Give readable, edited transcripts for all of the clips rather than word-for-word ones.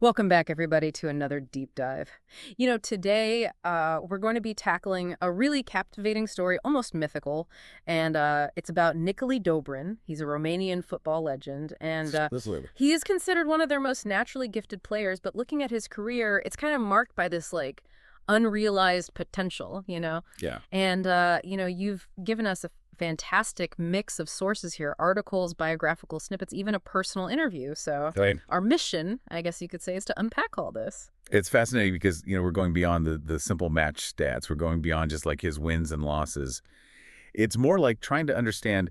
Welcome back, everybody, to another deep dive. Today we're going to be tackling a really captivating story, almost mythical, and it's about Nicolae Dobrin. He's a Romanian football legend, and he is considered one of their most naturally gifted players, but looking at his career, it's kind of marked by this, unrealized potential. Yeah. And, you've given us a fantastic mix of sources here, articles, biographical snippets, even a personal interview. So Right. our mission, I guess you could say, is to unpack all this. It's fascinating because, we're going beyond the simple match stats. We're going beyond just like his wins and losses. It's more like trying to understand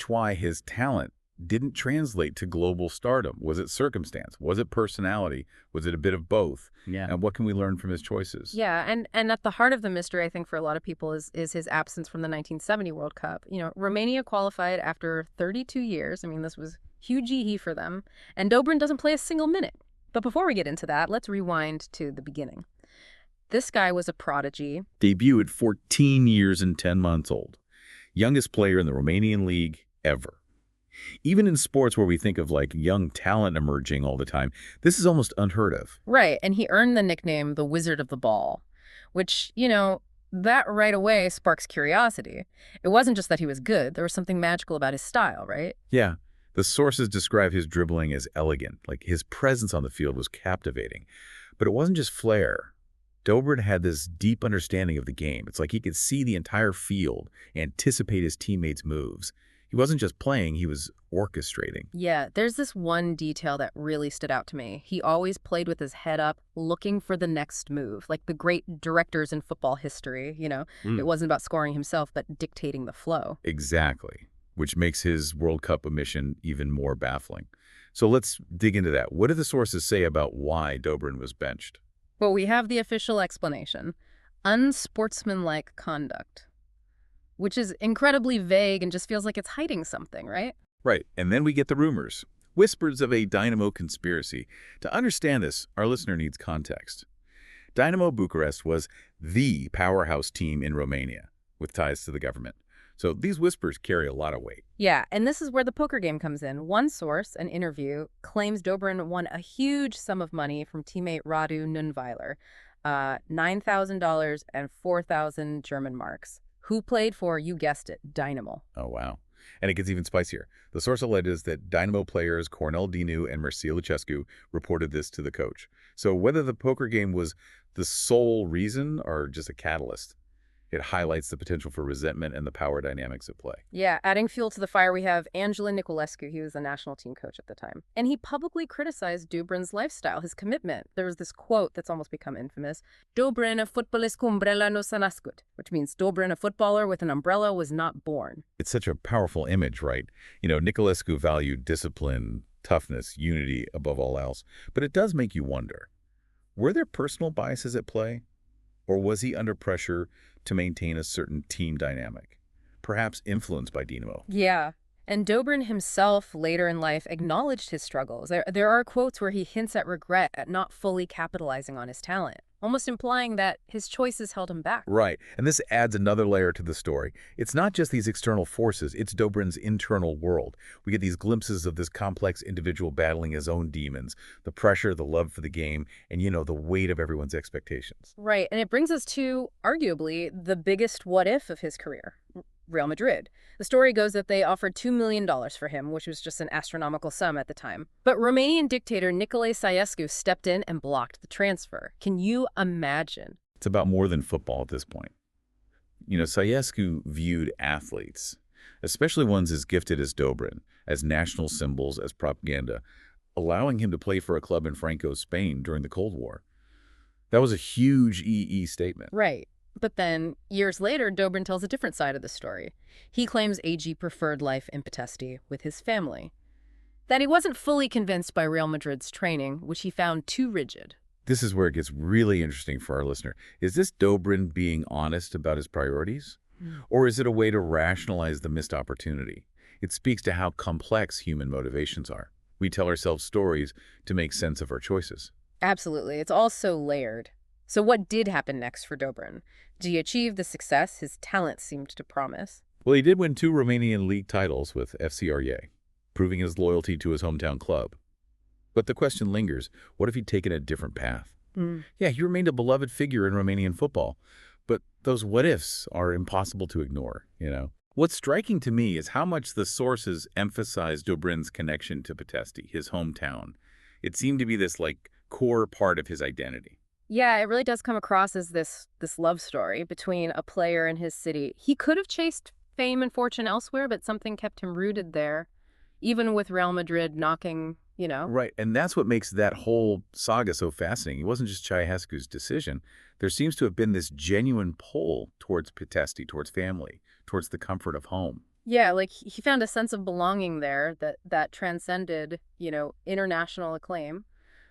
why his talent didn't translate to global stardom. Was it circumstance? Was it personality? Was it a bit of both? Yeah. And what can we learn from his choices? Yeah, and at the heart of the mystery, I think, for a lot of people is his absence from the 1970 World Cup. Romania qualified after 32 years. I mean, this was huge hee for them. And Dobrin doesn't play a single minute. But before we get into that, let's rewind to the beginning. This guy was a prodigy. Debut at 14 years and 10 months old. Youngest player in the Romanian league ever. Even in sports where we think of young talent emerging all the time, this is almost unheard of. Right, and he earned the nickname the Wizard of the Ball, which, that right away sparks curiosity. It wasn't just that he was good, there was something magical about his style, right? Yeah. The sources describe his dribbling as elegant, his presence on the field was captivating. But it wasn't just flair. Dobrin had this deep understanding of the game. It's like he could see the entire field, anticipate his teammates' moves. He wasn't just playing, he was orchestrating. Yeah, there's this one detail that really stood out to me. He always played with his head up, looking for the next move, like the great directors in football history. It wasn't about scoring himself, but dictating the flow. Exactly, which makes his World Cup omission even more baffling. So let's dig into that. What do the sources say about why Dobrin was benched? Well, we have the official explanation. Unsportsmanlike conduct. Which is incredibly vague and just feels like it's hiding something, right? Right, and then we get the rumors. Whispers of a Dynamo conspiracy. To understand this, our listener needs context. Dynamo Bucharest was the powerhouse team in Romania, with ties to the government. So these whispers carry a lot of weight. Yeah, and this is where the poker game comes in. One source, an interview, claims Dobrin won a huge sum of money from teammate Radu Nunweiler, $9,000 and 4,000 German marks. Who played for, you guessed it, Dynamo. Oh, wow. And it gets even spicier. The source alleges that Dynamo players Cornel Dinu and Mircea Lucescu reported this to the coach. So whether the poker game was the sole reason or just a catalyst, it highlights the potential for resentment and the power dynamics at play. Yeah, adding fuel to the fire, we have Angela Niculescu. He was the national team coach at the time. And he publicly criticized Dobrin's lifestyle, his commitment. There was this quote that's almost become infamous. Dobrin, a fotbalist cu umbrella no s-a nascut, which means Dobrin, a footballer with an umbrella, was not born. It's such a powerful image, right? Niculescu valued discipline, toughness, unity above all else. But it does make you wonder, were there personal biases at play? Or was he under pressure to maintain a certain team dynamic, perhaps influenced by Dynamo? Yeah. And Dobrin himself, later in life, acknowledged his struggles. There are quotes where he hints at regret at not fully capitalizing on his talent, almost implying that his choices held him back. Right. And this adds another layer to the story. It's not just these external forces, it's Dobrin's internal world. We get these glimpses of this complex individual battling his own demons, the pressure, the love for the game, and, the weight of everyone's expectations. Right. And it brings us to, arguably, the biggest what if of his career. Real Madrid. The story goes that they offered $2 million for him, which was just an astronomical sum at the time. But Romanian dictator Nicolae Ceausescu stepped in and blocked the transfer. Can you imagine? It's about more than football at this point. Ceausescu viewed athletes, especially ones as gifted as Dobrin, as national symbols, as propaganda, allowing him to play for a club in Franco's Spain during the Cold War. That was a huge EE statement. Right. But then, years later, Dobrin tells a different side of the story. He claims AG preferred life in Pătesti with his family. That he wasn't fully convinced by Real Madrid's training, which he found too rigid. This is where it gets really interesting for our listener. Is this Dobrin being honest about his priorities? Or is it a way to rationalize the missed opportunity? It speaks to how complex human motivations are. We tell ourselves stories to make sense of our choices. Absolutely. It's all so layered. So what did happen next for Dobrin? Did he achieve the success his talent seemed to promise? Well, he did win 2 Romanian league titles with FC Arye, proving his loyalty to his hometown club. But the question lingers, what if he'd taken a different path? Mm. Yeah, he remained a beloved figure in Romanian football, but those what-ifs are impossible to ignore. What's striking to me is how much the sources emphasize Dobrin's connection to Pitești, his hometown. It seemed to be this, core part of his identity. Yeah, it really does come across as this love story between a player and his city. He could have chased fame and fortune elsewhere, but something kept him rooted there, even with Real Madrid knocking. Right, and that's what makes that whole saga so fascinating. It wasn't just Ceausescu's decision. There seems to have been this genuine pull towards Pitești, towards family, towards the comfort of home. Yeah, like he found a sense of belonging there that transcended international acclaim,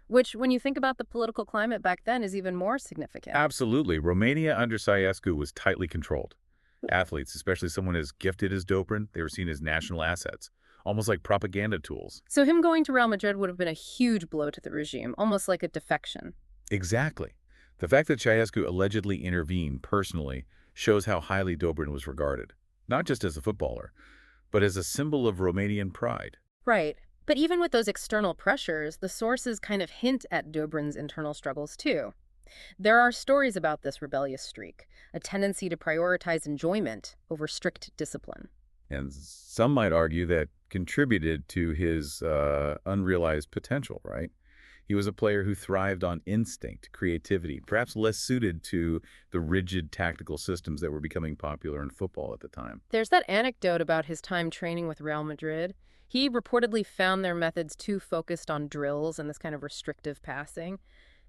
which when you think about the political climate back then is even more significant. Absolutely. Romania under Ceausescu was tightly controlled. Athletes, especially someone as gifted as Dobrin, they were seen as national assets, almost like propaganda tools. So him going to Real Madrid would have been a huge blow to the regime, almost like a defection. Exactly. The fact that Ceausescu allegedly intervened personally shows how highly Dobrin was regarded, not just as a footballer, but as a symbol of Romanian pride. Right. But even with those external pressures, the sources kind of hint at Dobrin's internal struggles too. There are stories about this rebellious streak, a tendency to prioritize enjoyment over strict discipline. And some might argue that contributed to his unrealized potential, right? He was a player who thrived on instinct, creativity, perhaps less suited to the rigid tactical systems that were becoming popular in football at the time. There's that anecdote about his time training with Real Madrid. He reportedly found their methods too focused on drills and this kind of restrictive passing.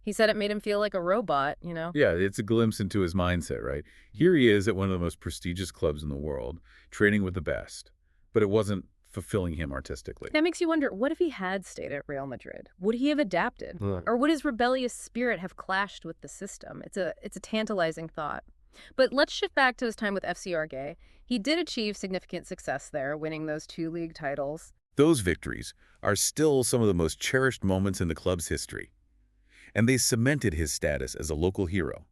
He said it made him feel like a robot. Yeah, it's a glimpse into his mindset, right? Here he is at one of the most prestigious clubs in the world, training with the best, but it wasn't fulfilling him artistically. That makes you wonder, what if he had stayed at Real Madrid? Would he have adapted? Ugh. Or would his rebellious spirit have clashed with the system? It's a tantalizing thought. But let's shift back to his time with FC Arge. He did achieve significant success there, winning those 2 league titles. Those victories are still some of the most cherished moments in the club's history, and they cemented his status as a local hero.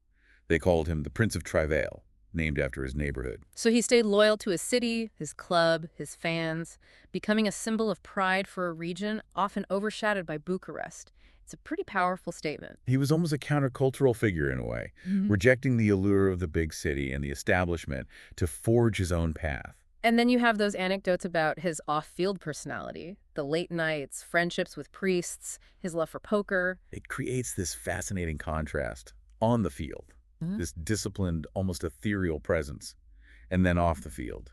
They called him the Prince of Travail, named after his neighborhood. So he stayed loyal to his city, his club, his fans, becoming a symbol of pride for a region often overshadowed by Bucharest. It's a pretty powerful statement. He was almost a countercultural figure in a way, rejecting the allure of the big city and the establishment to forge his own path. And then you have those anecdotes about his off-field personality, the late nights, friendships with priests, his love for poker. It creates this fascinating contrast on the field, this disciplined, almost ethereal presence, and then off the field,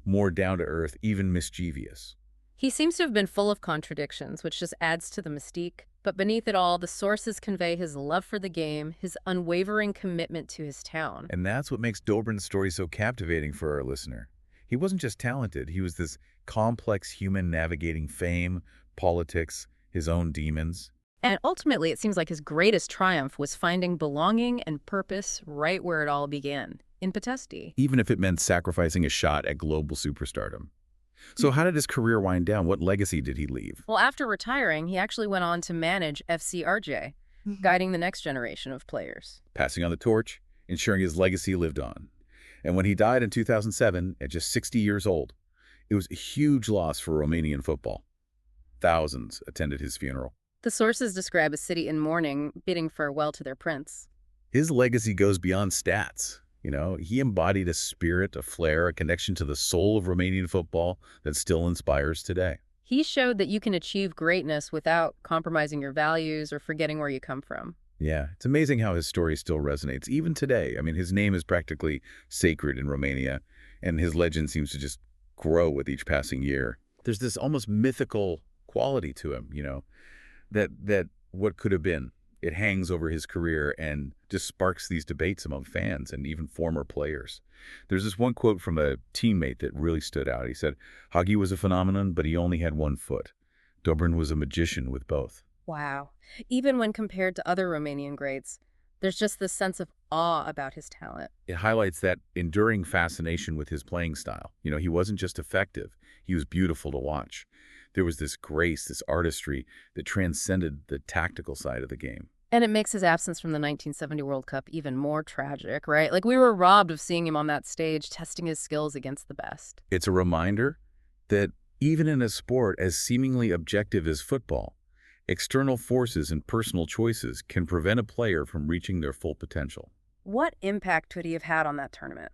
more down-to-earth, even mischievous. He seems to have been full of contradictions, which just adds to the mystique. But beneath it all, the sources convey his love for the game, his unwavering commitment to his town. And that's what makes Dobrin's story so captivating for our listener. He wasn't just talented, he was this complex human navigating fame, politics, his own demons. And ultimately, it seems like his greatest triumph was finding belonging and purpose right where it all began, in Pitești. Even if it meant sacrificing a shot at global superstardom. So how did his career wind down? What legacy did he leave? Well, after retiring, he actually went on to manage FC Arge, guiding the next generation of players. Passing on the torch, ensuring his legacy lived on. And when he died in 2007, at just 60 years old, it was a huge loss for Romanian football. Thousands attended his funeral. The sources describe a city in mourning, bidding farewell to their prince. His legacy goes beyond stats. He embodied a spirit, a flair, a connection to the soul of Romanian football that still inspires today. He showed that you can achieve greatness without compromising your values or forgetting where you come from. Yeah, it's amazing how his story still resonates, even today. I mean, his name is practically sacred in Romania, and his legend seems to just grow with each passing year. There's this almost mythical quality to him, that what could have been. It hangs over his career and just sparks these debates among fans and even former players. There's this one quote from a teammate that really stood out. He said, "Hagi was a phenomenon, but he only had one foot. Dobrin was a magician with both." Wow. Even when compared to other Romanian greats, there's just this sense of awe about his talent. It highlights that enduring fascination with his playing style. He wasn't just effective, he was beautiful to watch. There was this grace, this artistry that transcended the tactical side of the game. And it makes his absence from the 1970 World Cup even more tragic, right? Like, we were robbed of seeing him on that stage, testing his skills against the best. It's a reminder that even in a sport as seemingly objective as football, External forces and personal choices can prevent a player from reaching their full potential. What impact could he have had on that tournament?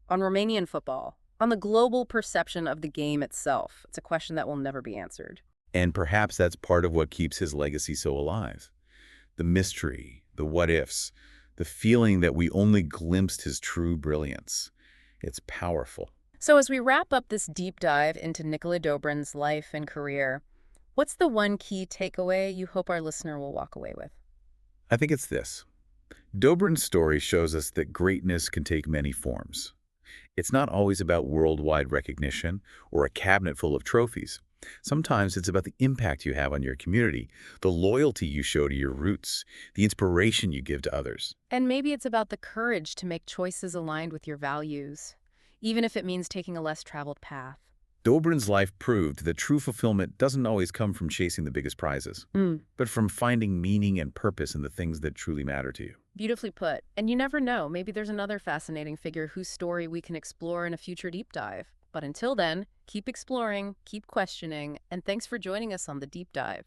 On Romanian football? On the global perception of the game itself? It's a question that will never be answered. And perhaps that's part of what keeps his legacy so alive. The mystery, the what-ifs, the feeling that we only glimpsed his true brilliance. It's powerful. So as we wrap up this deep dive into Nicolae Dobrin's life and career, what's the one key takeaway you hope our listener will walk away with? I think it's this. Dobrin's story shows us that greatness can take many forms. It's not always about worldwide recognition or a cabinet full of trophies. Sometimes it's about the impact you have on your community, the loyalty you show to your roots, the inspiration you give to others. And maybe it's about the courage to make choices aligned with your values, even if it means taking a less traveled path. Dobrin's life proved that true fulfillment doesn't always come from chasing the biggest prizes, but from finding meaning and purpose in the things that truly matter to you. Beautifully put. And you never know, maybe there's another fascinating figure whose story we can explore in a future deep dive. But until then, keep exploring, keep questioning, and thanks for joining us on the deep dive.